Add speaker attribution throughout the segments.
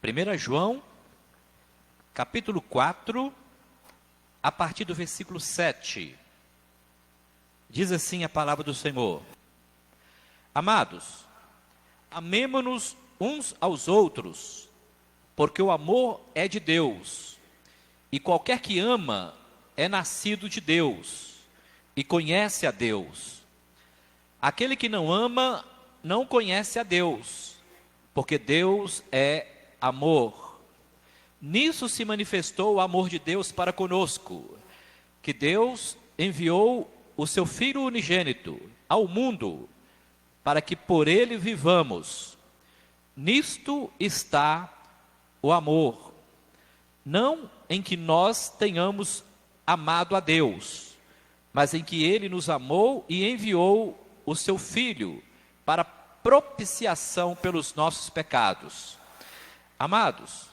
Speaker 1: 1 João, capítulo 4, a partir do versículo 7. Diz assim a palavra do Senhor: Amados, amemo-nos uns aos outros, porque o amor é de Deus, e qualquer que ama é nascido de Deus, e conhece a Deus. Aquele que não ama, não conhece a Deus, porque Deus é amor. Nisso se manifestou o amor de Deus para conosco, que Deus enviou o seu Filho unigênito ao mundo, para que por ele vivamos. Nisto está o amor, não em que nós tenhamos amado a Deus, mas em que ele nos amou e enviou o seu Filho para propiciação pelos nossos pecados. Amados,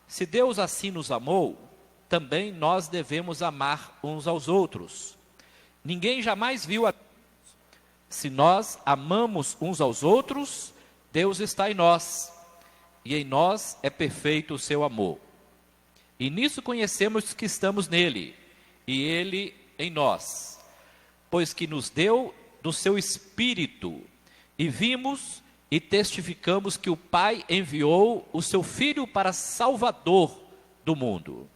Speaker 1: se Deus assim nos amou, também nós devemos amar uns aos outros. Ninguém jamais viu a Deus. Se nós amamos uns aos outros, Deus está em nós, e em nós é perfeito o seu amor. E nisso conhecemos que estamos nele, e ele em nós, pois que nos deu do seu Espírito, e vimos e testificamos que o Pai enviou o seu Filho para Salvador do mundo.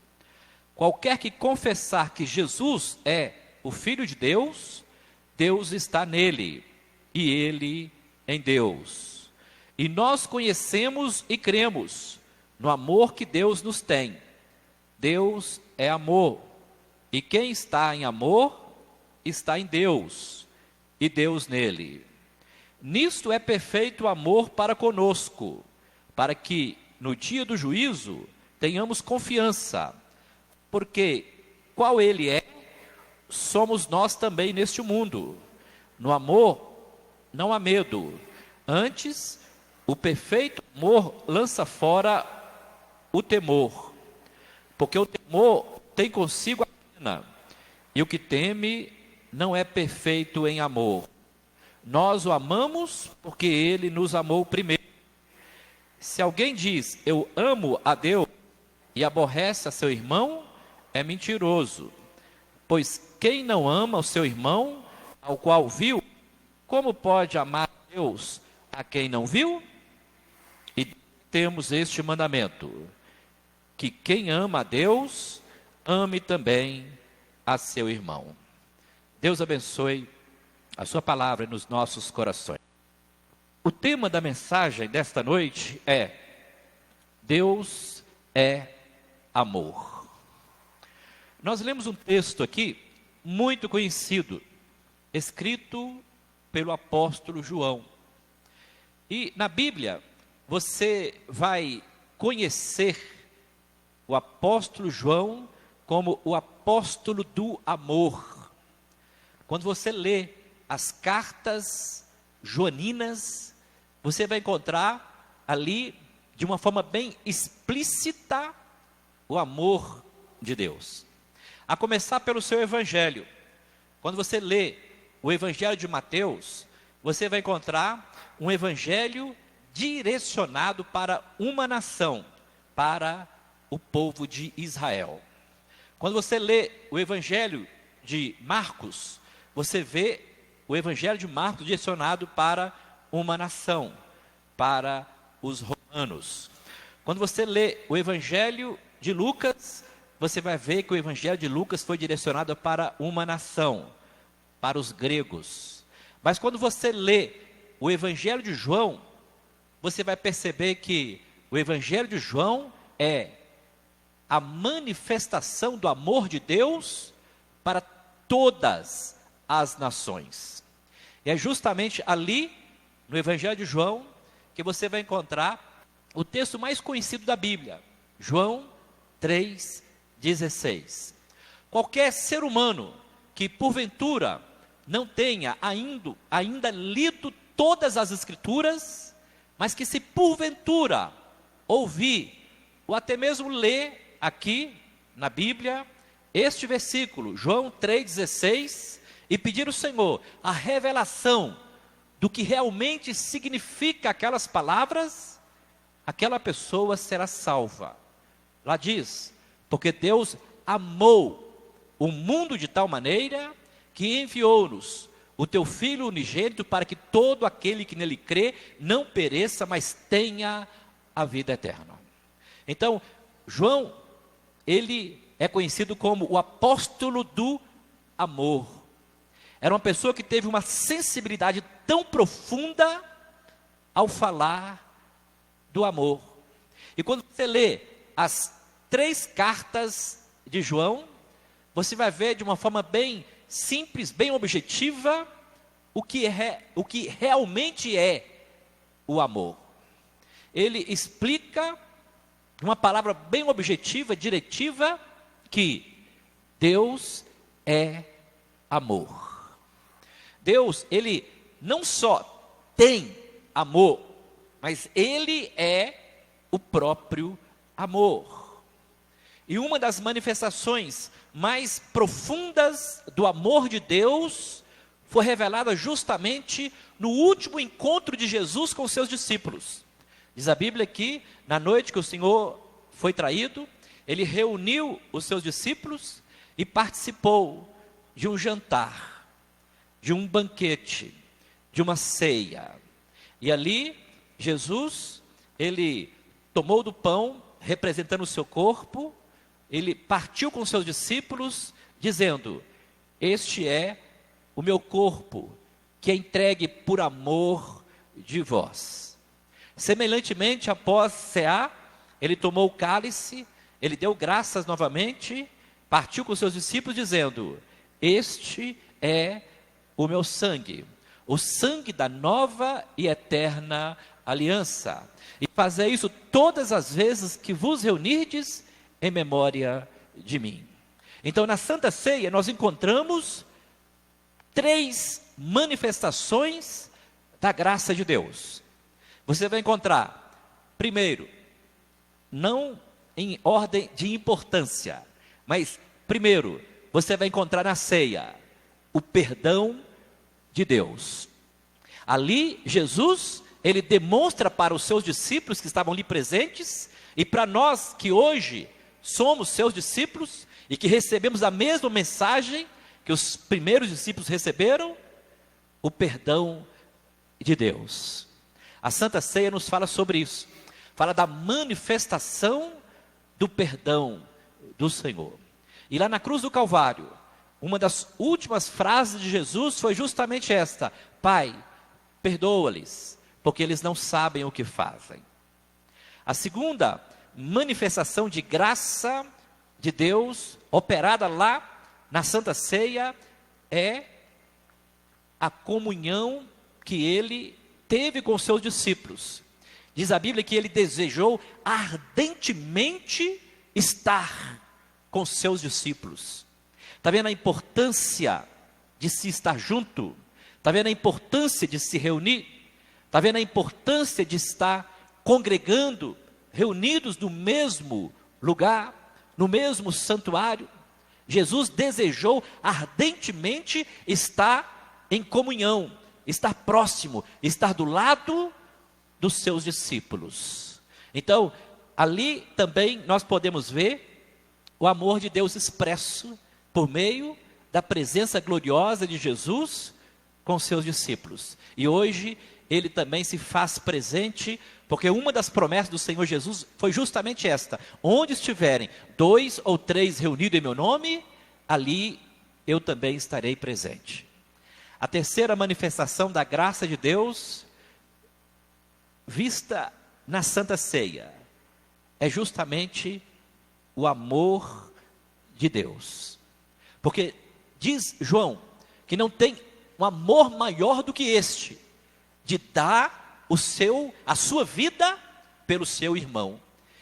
Speaker 1: Qualquer que confessar que Jesus é o Filho de Deus, Deus está nele, e ele em Deus. E nós conhecemos e cremos no amor que Deus nos tem. Deus é amor, e quem está em amor, está em Deus, e Deus nele. Nisto é perfeito o amor para conosco, para que no dia do juízo tenhamos confiança, porque qual ele é, somos nós também neste mundo. No amor não há medo, antes o perfeito amor lança fora o temor, porque o temor tem consigo a pena, e o que teme não é perfeito em amor. Nós o amamos porque ele nos amou primeiro. Se alguém diz, eu amo a Deus, e aborrece a seu irmão, é mentiroso. Pois quem não ama o seu irmão, ao qual viu, como pode amar a Deus a quem não viu? E temos este mandamento, que quem ama a Deus, ame também a seu irmão. Deus abençoe a sua palavra nos nossos corações. O tema da mensagem desta noite é: Deus é amor. Nós lemos um texto aqui muito conhecido, escrito pelo apóstolo João. E na Bíblia você vai conhecer o apóstolo João como o apóstolo do amor. Quando você lê as cartas joaninas, você vai encontrar ali, de uma forma bem explícita, o amor de Deus. A começar pelo seu evangelho. Quando você lê o evangelho de Mateus, você vai encontrar um evangelho direcionado para uma nação, para o povo de Israel. Quando você lê o evangelho de Marcos, você vê o evangelho de Marcos direcionado para uma nação, para os romanos. Quando você lê o evangelho de Lucas, você vai ver que o evangelho de Lucas foi direcionado para uma nação, para os gregos. Mas quando você lê o evangelho de João, você vai perceber que o evangelho de João é a manifestação do amor de Deus para todas as nações. E é justamente ali, no evangelho de João, que você vai encontrar o texto mais conhecido da Bíblia, João 3,16. Qualquer ser humano que porventura não tenha ainda lido todas as Escrituras, mas que se porventura ouvir, ou até mesmo ler aqui na Bíblia, este versículo, João 3,16, e pedir ao Senhor a revelação do que realmente significa aquelas palavras, aquela pessoa será salva. Lá diz, porque Deus amou o mundo de tal maneira que enviou-nos o teu Filho unigênito para que todo aquele que nele crê não pereça, mas tenha a vida eterna. Então, João, ele é conhecido como o apóstolo do amor. Era uma pessoa que teve uma sensibilidade tão profunda ao falar do amor. E quando você lê as 3 cartas de João, você vai ver de uma forma bem simples, bem objetiva, o que realmente é o amor. Ele explica, uma palavra bem objetiva, diretiva, que Deus é amor. Deus, ele não só tem amor, mas ele é o próprio amor. E uma das manifestações mais profundas do amor de Deus foi revelada justamente no último encontro de Jesus com os seus discípulos. Diz a Bíblia que, na noite que o Senhor foi traído, ele reuniu os seus discípulos e participou de um jantar, de um banquete, de uma ceia. E ali, Jesus, ele tomou do pão, representando o seu corpo, ele partiu com os seus discípulos, dizendo: este é o meu corpo, que é entregue por amor de vós. Semelhantemente, após cear, ele tomou o cálice, ele deu graças novamente, partiu com os seus discípulos, dizendo: este é o meu sangue, o sangue da nova e eterna aliança. E fazei isso todas as vezes que vos reunirdes em memória de mim. Então, na Santa Ceia, nós encontramos 3 manifestações da graça de Deus. Você vai encontrar, primeiro, não em ordem de importância, mas primeiro, você vai encontrar na ceia o perdão de Deus. Ali, Jesus, ele demonstra para os seus discípulos que estavam ali presentes, e para nós que hoje somos seus discípulos, e que recebemos a mesma mensagem que os primeiros discípulos receberam, o perdão de Deus. A Santa Ceia nos fala sobre isso, fala da manifestação do perdão do Senhor. E lá na cruz do Calvário, uma das últimas frases de Jesus foi justamente esta: Pai, perdoa-lhes, porque eles não sabem o que fazem. A segunda manifestação de graça de Deus, operada lá na Santa Ceia, é a comunhão que ele teve com os seus discípulos. Diz a Bíblia que ele desejou ardentemente estar com os seus discípulos. Está vendo a importância de se estar junto? Está vendo a importância de se reunir? Está vendo a importância de estar congregando, reunidos no mesmo lugar, no mesmo santuário? Jesus desejou ardentemente estar em comunhão, estar próximo, estar do lado dos seus discípulos. Então, ali também nós podemos ver o amor de Deus expresso por meio da presença gloriosa de Jesus com seus discípulos. E hoje ele também se faz presente, porque uma das promessas do Senhor Jesus foi justamente esta: onde estiverem 2 ou 3 reunidos em meu nome, ali eu também estarei presente. A terceira manifestação da graça de Deus, vista na Santa Ceia, é justamente o amor de Deus. Porque diz João que não tem um amor maior do que este, de dar a sua vida pelo seu irmão.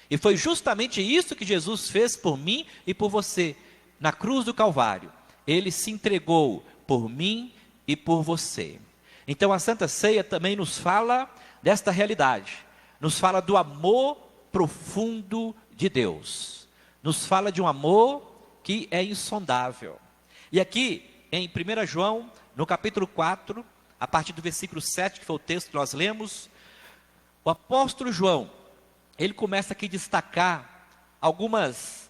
Speaker 1: E foi justamente isso que Jesus fez por mim e por você, na cruz do Calvário. Ele se entregou por mim e por você. Então a Santa Ceia também nos fala desta realidade, nos fala do amor profundo de Deus, nos fala de um amor que é insondável. E aqui em 1 João, no capítulo 4, a partir do versículo 7, que foi o texto que nós lemos, o apóstolo João, ele começa aqui a destacar algumas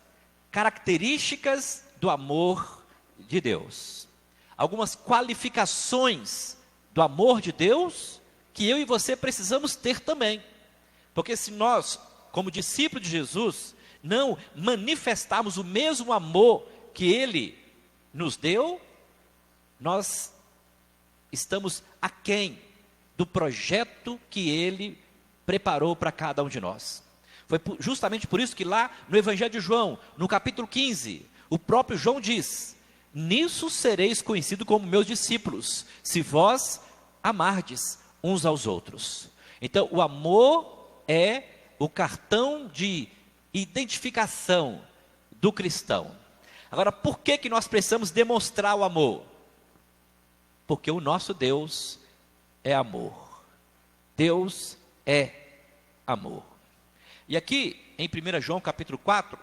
Speaker 1: características do amor de Deus. Algumas qualificações do amor de Deus que eu e você precisamos ter também. Porque se nós, como discípulos de Jesus, não manifestarmos o mesmo amor que Ele nos deu, nós estamos aquém do projeto que Ele preparou para cada um de nós. Foi justamente por isso que lá no Evangelho de João, no capítulo 15, o próprio João diz: nisso sereis conhecidos como meus discípulos, se vós amardes uns aos outros. Então, o amor é o cartão de identificação do cristão. Agora, por que nós precisamos demonstrar o amor? Porque o nosso Deus é amor. Deus é amor. E aqui, em 1 João capítulo 4,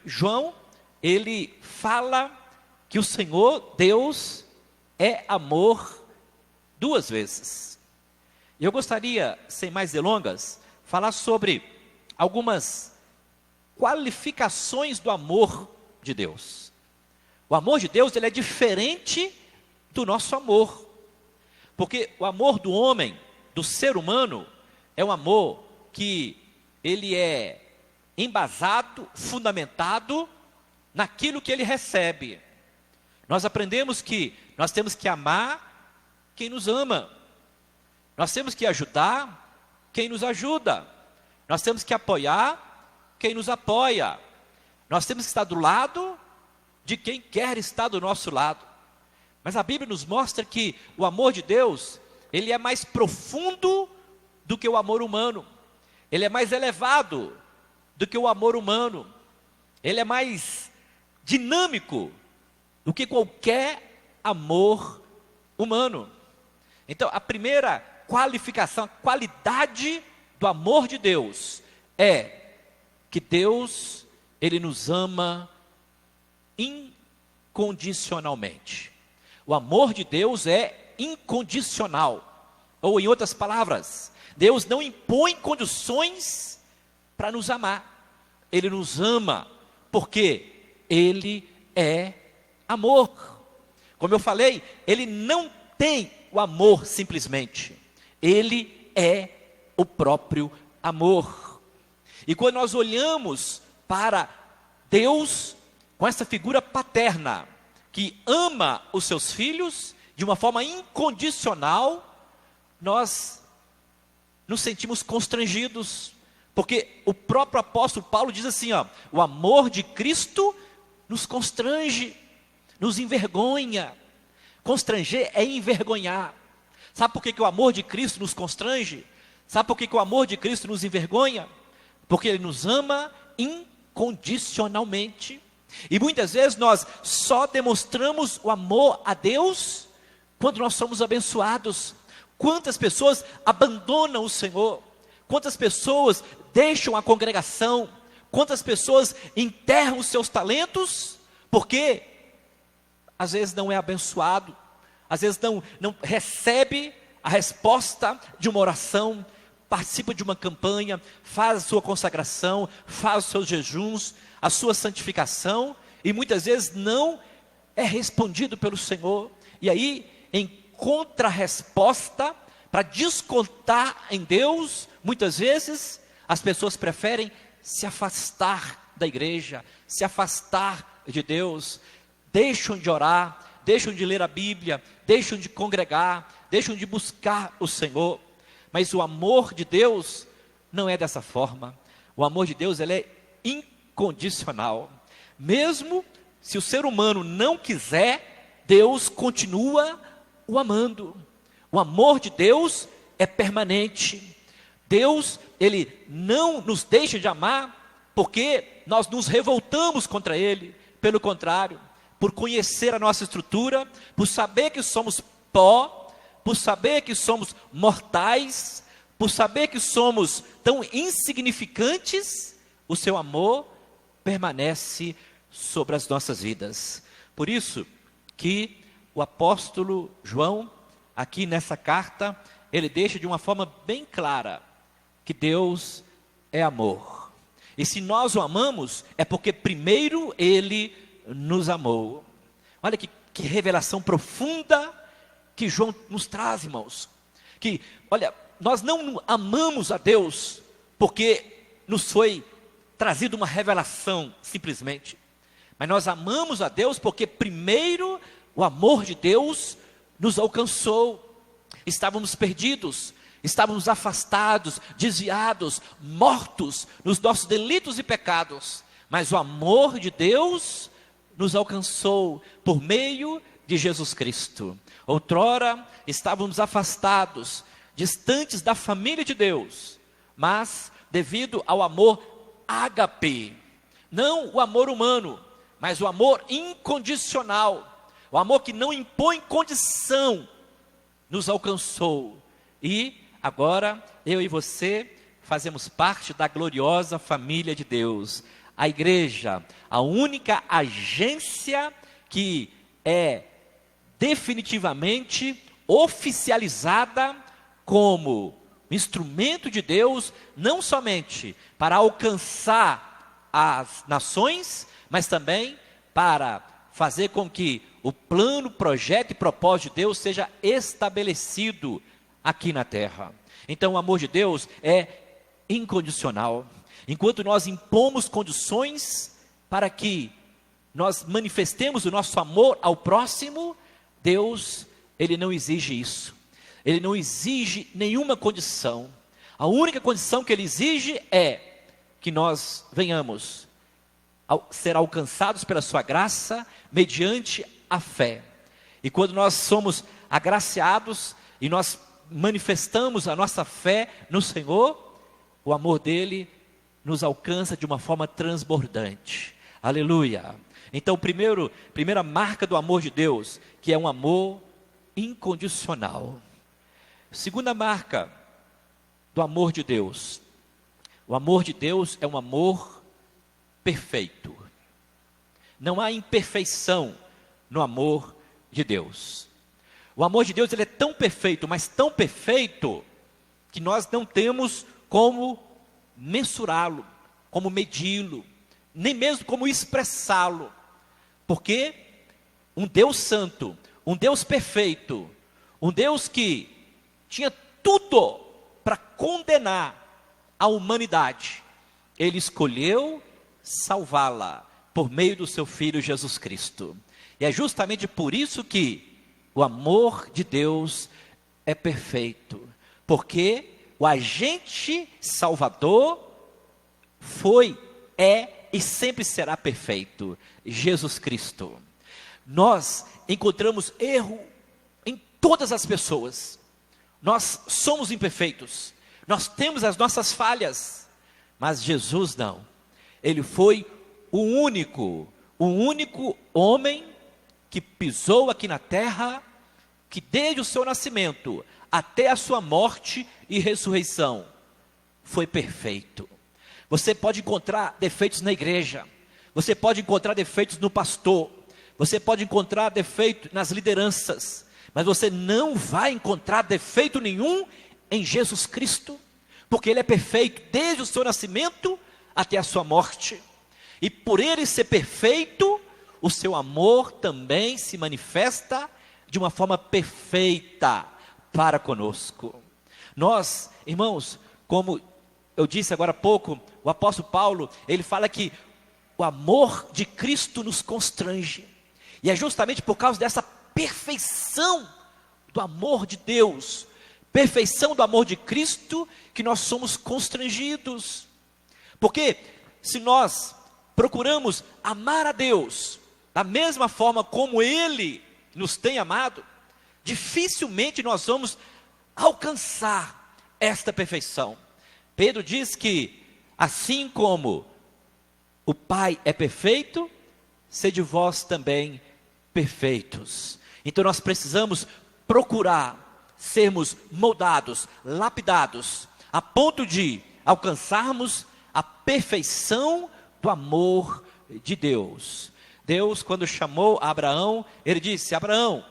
Speaker 1: João, ele fala que o Senhor Deus é amor duas vezes. E eu gostaria, sem mais delongas, falar sobre algumas qualificações do amor de Deus. O amor de Deus, ele é diferente do nosso amor. Porque o amor do homem, do ser humano, é um amor que ele é embasado, fundamentado naquilo que ele recebe. Nós aprendemos que nós temos que amar quem nos ama. Nós temos que ajudar quem nos ajuda. Nós temos que apoiar quem nos apoia. Nós temos que estar do lado de quem quer estar do nosso lado. Mas a Bíblia nos mostra que o amor de Deus, ele é mais profundo do que o amor humano. Ele é mais elevado do que o amor humano. Ele é mais dinâmico do que qualquer amor humano. Então, a primeira qualificação, a qualidade do amor de Deus é que Deus, ele nos ama incondicionalmente. O amor de Deus é incondicional. Ou, em outras palavras, Deus não impõe condições para nos amar. Ele nos ama porque Ele é amor. Como eu falei, Ele não tem o amor simplesmente. Ele é o próprio amor. E quando nós olhamos para Deus com essa figura paterna, que ama os seus filhos de uma forma incondicional, nós nos sentimos constrangidos, porque o próprio apóstolo Paulo diz assim, o amor de Cristo nos constrange, nos envergonha. Constranger é envergonhar. Sabe por que o amor de Cristo nos constrange? Sabe por que o amor de Cristo nos envergonha? Porque Ele nos ama incondicionalmente. E muitas vezes nós só demonstramos o amor a Deus quando nós somos abençoados. Quantas pessoas abandonam o Senhor? Quantas pessoas deixam a congregação? Quantas pessoas enterram os seus talentos? Porque às vezes não é abençoado, às vezes não recebe a resposta de uma oração, participa de uma campanha, faz a sua consagração, faz os seus jejuns, a sua santificação, e muitas vezes não é respondido pelo Senhor. E aí, em contrarresposta, para descontar em Deus, muitas vezes as pessoas preferem se afastar da igreja, se afastar de Deus, deixam de orar, deixam de ler a Bíblia, deixam de congregar, deixam de buscar o Senhor. Mas o amor de Deus não é dessa forma. O amor de Deus, ele é incondicional. Mesmo se o ser humano não quiser, Deus continua o amando. O amor de Deus é permanente. Deus, ele não nos deixa de amar porque nós nos revoltamos contra ele. Pelo contrário, por conhecer a nossa estrutura, por saber que somos pó, por saber que somos mortais, por saber que somos tão insignificantes, o seu amor permanece sobre as nossas vidas. Por isso que o apóstolo João, aqui nessa carta, ele deixa de uma forma bem clara que Deus é amor. E se nós o amamos, é porque primeiro Ele nos amou. Olha que revelação profunda que João nos traz, irmãos. Que, olha, nós não amamos a Deus porque nos foi trazida uma revelação, simplesmente. Mas nós amamos a Deus porque primeiro o amor de Deus nos alcançou. Estávamos perdidos, estávamos afastados, desviados, mortos nos nossos delitos e pecados. Mas o amor de Deus nos alcançou por meio de Jesus Cristo. Outrora estávamos afastados, distantes da família de Deus, mas devido ao amor ágape, não o amor humano, mas o amor incondicional, o amor que não impõe condição, nos alcançou. E agora eu e você fazemos parte da gloriosa família de Deus. A igreja, a única agência que é definitivamente oficializada como instrumento de Deus, não somente para alcançar as nações, mas também para fazer com que o plano, projeto e propósito de Deus seja estabelecido aqui na terra. Então o amor de Deus é incondicional. Enquanto nós impomos condições para que nós manifestemos o nosso amor ao próximo, Deus, Ele não exige isso. Ele não exige nenhuma condição. A única condição que Ele exige é que nós venhamos ser alcançados pela sua graça, mediante a fé. E quando nós somos agraciados e nós manifestamos a nossa fé no Senhor, o amor dele nos alcança de uma forma transbordante. Aleluia. Então, primeira marca do amor de Deus, que é um amor incondicional. Segunda marca do amor de Deus. O amor de Deus é um amor perfeito. Não há imperfeição no amor de Deus. O amor de Deus, ele é tão perfeito, mas tão perfeito, que nós não temos como mensurá-lo, como medi-lo, nem mesmo como expressá-lo. Porque um Deus santo, um Deus perfeito, um Deus que tinha tudo para condenar a humanidade, Ele escolheu salvá-la por meio do seu Filho Jesus Cristo. E é justamente por isso que o amor de Deus é perfeito, porque o agente salvador foi, é e sempre será perfeito, Jesus Cristo. Nós encontramos erro em todas as pessoas. Nós somos imperfeitos, nós temos as nossas falhas, mas Jesus não. Ele foi o único homem que pisou aqui na terra, que desde o seu nascimento até a sua morte e ressurreição, foi perfeito. Você pode encontrar defeitos na igreja, você pode encontrar defeitos no pastor, você pode encontrar defeito nas lideranças, mas você não vai encontrar defeito nenhum em Jesus Cristo, porque Ele é perfeito desde o seu nascimento até a sua morte. E por Ele ser perfeito, o seu amor também se manifesta de uma forma perfeita para conosco. Nós, irmãos, como eu disse agora há pouco, o apóstolo Paulo, ele fala que o amor de Cristo nos constrange. E é justamente por causa dessa perfeição do amor de Deus, perfeição do amor de Cristo, que nós somos constrangidos. Porque se nós procuramos amar a Deus da mesma forma como Ele nos tem amado, dificilmente nós vamos alcançar esta perfeição. Pedro diz que assim como o Pai é perfeito, sede vós também perfeitos. Então nós precisamos procurar sermos moldados, lapidados, a ponto de alcançarmos a perfeição do amor de Deus. Deus, quando chamou Abraão, Ele disse: Abraão,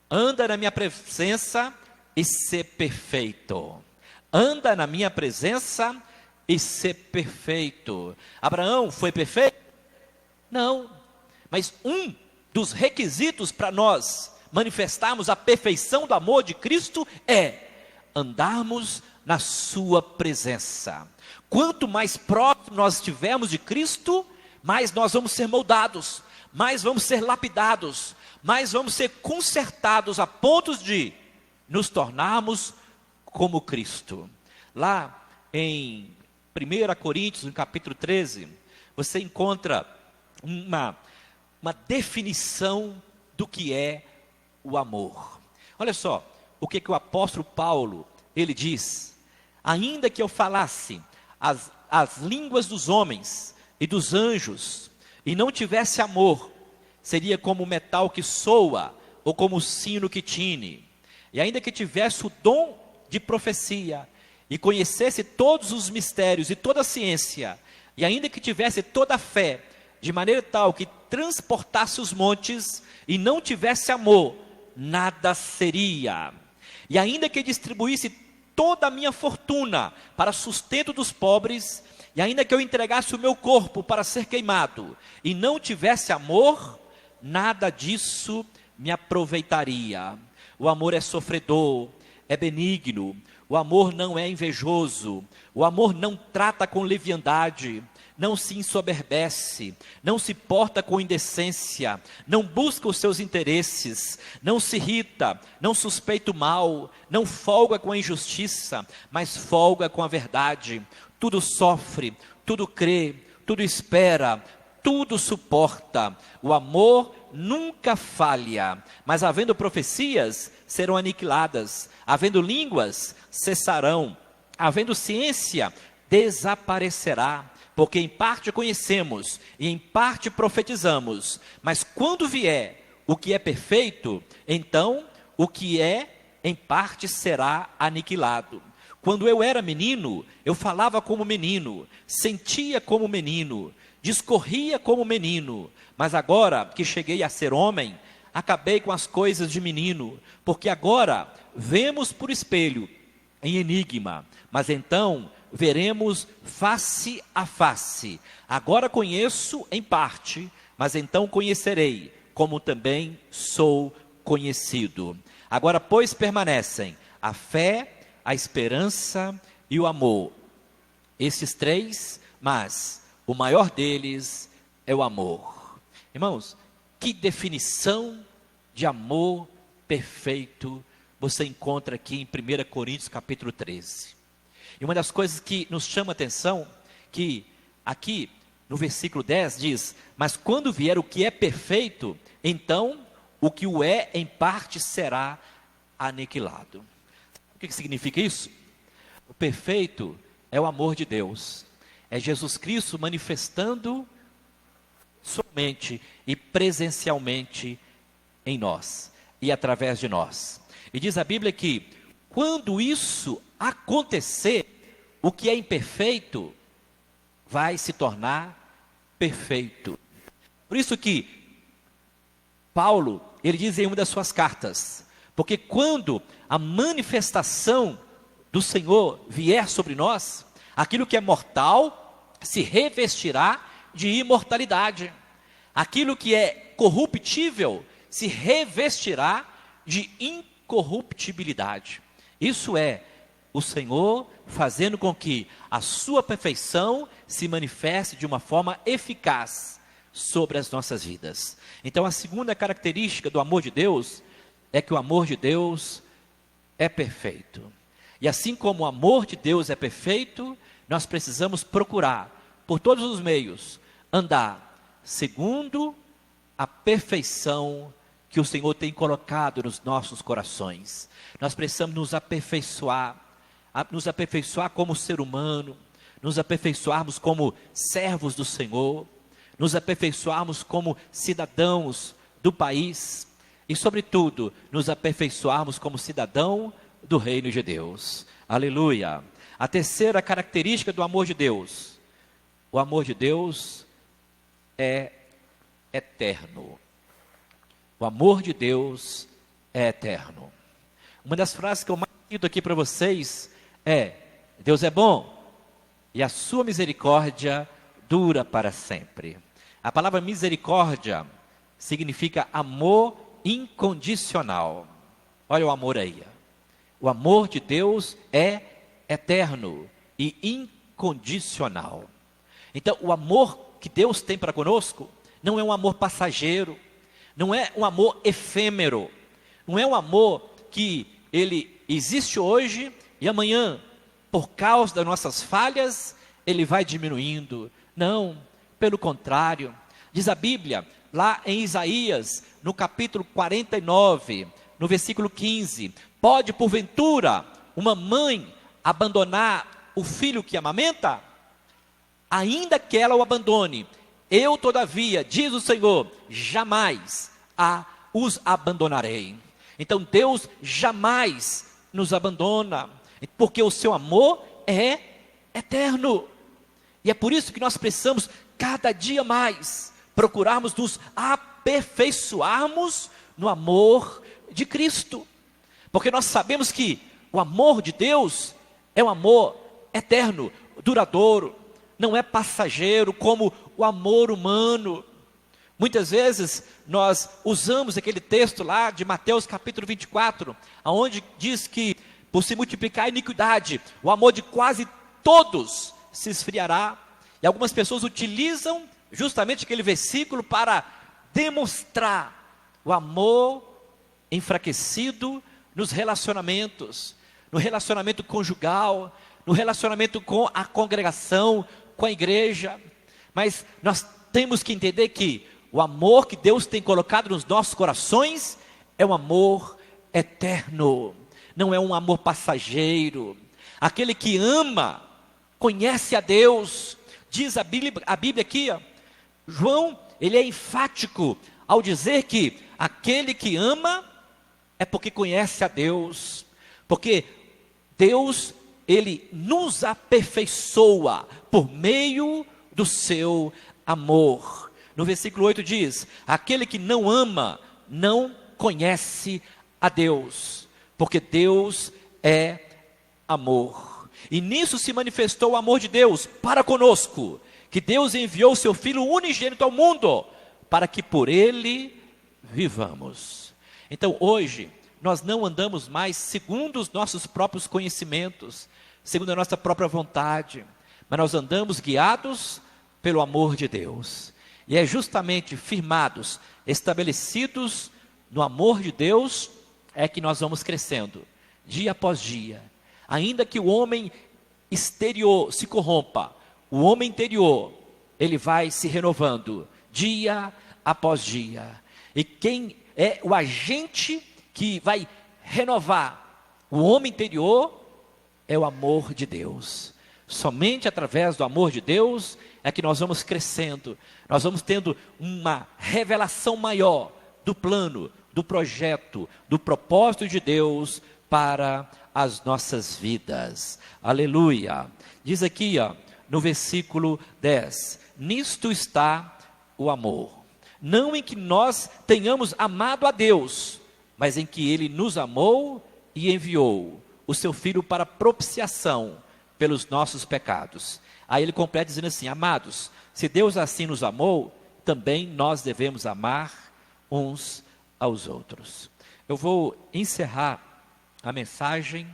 Speaker 1: anda na minha presença e ser perfeito. Anda na minha presença e ser perfeito. Abraão foi perfeito? Não. Mas um dos requisitos para nós manifestarmos a perfeição do amor de Cristo é andarmos na sua presença. Quanto mais próximo nós estivermos de Cristo, mais nós vamos ser moldados, mais vamos ser lapidados, mais vamos ser consertados a pontos de nos tornarmos como Cristo. Lá em 1 Coríntios, no capítulo 13, você encontra uma definição do que é o amor. Olha só, o que o apóstolo Paulo, ele diz: ainda que eu falasse as línguas dos homens e dos anjos, e não tivesse amor, seria como o metal que soa, ou como o sino que tine. E ainda que tivesse o dom de profecia, e conhecesse todos os mistérios e toda a ciência, e ainda que tivesse toda a fé, de maneira tal que transportasse os montes, e não tivesse amor, nada seria. E ainda que distribuísse toda a minha fortuna para sustento dos pobres, e ainda que eu entregasse o meu corpo para ser queimado, e não tivesse amor, nada disso me aproveitaria. O amor é sofredor, é benigno, o amor não é invejoso, o amor não trata com leviandade, não se ensoberbece, não se porta com indecência, não busca os seus interesses, não se irrita, não suspeita o mal, não folga com a injustiça, mas folga com a verdade. Tudo sofre, tudo crê, tudo espera, tudo suporta. O amor nunca falha, mas havendo profecias, serão aniquiladas, havendo línguas, cessarão, havendo ciência, desaparecerá. Porque em parte conhecemos e em parte profetizamos, mas quando vier o que é perfeito, então o que é em parte será aniquilado. Quando eu era menino, eu falava como menino, sentia como menino, discorria como menino, mas agora que cheguei a ser homem, acabei com as coisas de menino, porque agora vemos por espelho, em enigma, mas então veremos face a face. Agora conheço em parte, mas então conhecerei, como também sou conhecido. Agora, pois, permanecem a fé, a esperança e o amor. Esses três, mas o maior deles é o amor. Irmãos, que definição de amor perfeito você encontra aqui em 1 Coríntios capítulo 13. E uma das coisas que nos chama a atenção, que aqui no versículo 10 diz: mas quando vier o que é perfeito, então o que o é em parte será aniquilado. O que significa isso? O perfeito é o amor de Deus, é Jesus Cristo manifestando somente e presencialmente em nós e através de nós. E diz a Bíblia que quando isso acontecer, o que é imperfeito vai se tornar perfeito. Por isso que Paulo, ele diz em uma das suas cartas, porque quando a manifestação do Senhor vier sobre nós, aquilo que é mortal se revestirá de imortalidade, aquilo que é corruptível se revestirá de incorruptibilidade. Isso é o Senhor fazendo com que a sua perfeição se manifeste de uma forma eficaz sobre as nossas vidas. Então, a segunda característica do amor de Deus é que o amor de Deus é perfeito. E assim como o amor de Deus é perfeito, nós precisamos procurar, por todos os meios, andar segundo a perfeição que o Senhor tem colocado nos nossos corações. Nós precisamos nos aperfeiçoar como ser humano, nos aperfeiçoarmos como servos do Senhor, nos aperfeiçoarmos como cidadãos do país e, sobretudo, nos aperfeiçoarmos como cidadão do reino de Deus. Aleluia! A terceira característica do amor de Deus: o amor de Deus é eterno. O amor de Deus é eterno. Uma das frases que eu mais cito aqui para vocês é: Deus é bom e a sua misericórdia dura para sempre. A palavra misericórdia significa amor incondicional. Olha o amor aí. O amor de Deus é eterno e incondicional. Então, o amor que Deus tem para conosco não é um amor passageiro, não é um amor efêmero, não é um amor que ele existe hoje e amanhã, por causa das nossas falhas, ele vai diminuindo. Não, pelo contrário, diz a Bíblia, lá em Isaías, no capítulo 49, no versículo 15, pode porventura uma mãe abandonar o filho que amamenta? Ainda que ela o abandone, eu todavia, diz o Senhor, jamais os abandonarei. Então Deus jamais nos abandona, porque o seu amor é eterno. E é por isso que nós precisamos cada dia mais procurarmos nos aperfeiçoarmos no amor de Cristo. Porque nós sabemos que o amor de Deus é um amor eterno, duradouro, não é passageiro como o amor humano. Muitas vezes nós usamos aquele texto lá de Mateus capítulo 24, onde diz que por se multiplicar a iniquidade, o amor de quase todos se esfriará. E algumas pessoas utilizam justamente aquele versículo para demonstrar o amor enfraquecido nos relacionamentos, no relacionamento conjugal, no relacionamento com a congregação, com a igreja. Mas nós temos que entender que o amor que Deus tem colocado nos nossos corações é um amor eterno, não é um amor passageiro. Aquele que ama, conhece a Deus. Diz a Bíblia aqui, João, ele é enfático ao dizer que aquele que ama é porque conhece a Deus, porque Deus, ele nos aperfeiçoa por meio do seu amor. No versículo 8 diz, aquele que não ama, não conhece a Deus, porque Deus é amor. E nisso se manifestou o amor de Deus para conosco, que Deus enviou o seu Filho unigênito ao mundo, para que por ele vivamos. Então hoje, nós não andamos mais segundo os nossos próprios conhecimentos, segundo a nossa própria vontade, mas nós andamos guiados pelo amor de Deus. E é justamente firmados, estabelecidos no amor de Deus, é que nós vamos crescendo, dia após dia. Ainda que o homem exterior se corrompa, o homem interior, ele vai se renovando, dia após dia. E quem é o agente que vai renovar o homem interior é o amor de Deus. Somente através do amor de Deus é que nós vamos crescendo, nós vamos tendo uma revelação maior do plano, do projeto, do propósito de Deus para as nossas vidas. Aleluia. Diz aqui, no versículo 10, nisto está o amor, não em que nós tenhamos amado a Deus, mas em que Ele nos amou e enviou o seu Filho para propiciação pelos nossos pecados. Aí ele completa dizendo assim, amados, se Deus assim nos amou, também nós devemos amar uns aos outros. Eu vou encerrar a mensagem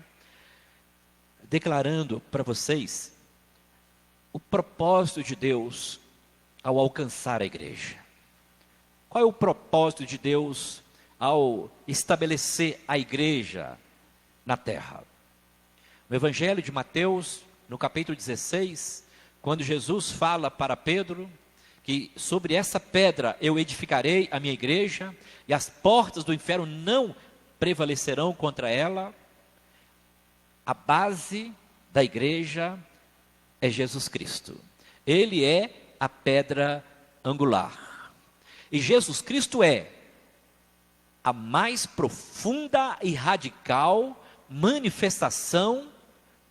Speaker 1: declarando para vocês o propósito de Deus ao alcançar a igreja. Qual é o propósito de Deus ao estabelecer a igreja na terra? No Evangelho de Mateus, no capítulo 16, quando Jesus fala para Pedro que sobre essa pedra eu edificarei a minha igreja e as portas do inferno não prevalecerão contra ela, a base da igreja é Jesus Cristo. Ele é a pedra angular. E Jesus Cristo é a mais profunda e radical manifestação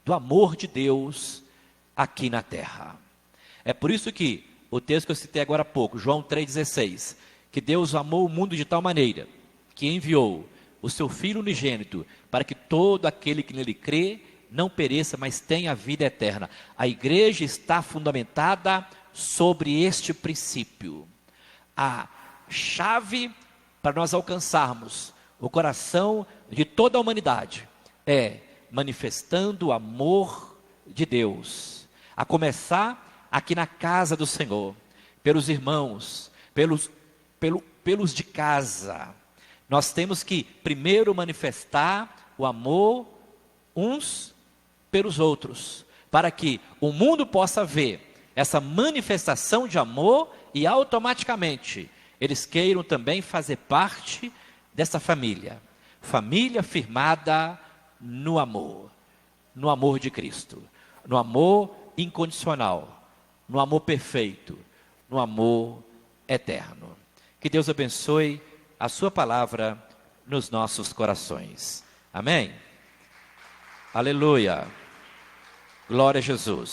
Speaker 1: do amor de Deus aqui na terra. É por isso que o texto que eu citei agora há pouco, João 3,16, que Deus amou o mundo de tal maneira que enviou o seu Filho unigênito para que todo aquele que nele crê não pereça, mas tenha a vida eterna. A igreja está fundamentada sobre este princípio. A chave para nós alcançarmos o coração de toda a humanidade é manifestando o amor de Deus, a começar aqui na casa do Senhor, pelos irmãos, pelos de casa. Nós temos que primeiro manifestar o amor uns pelos outros, para que o mundo possa ver essa manifestação de amor e automaticamente eles queiram também fazer parte dessa família. Família firmada no amor de Cristo, no amor incondicional, no amor perfeito, no amor eterno. Que Deus abençoe a sua palavra nos nossos corações. Amém? Aleluia. Glória a Jesus.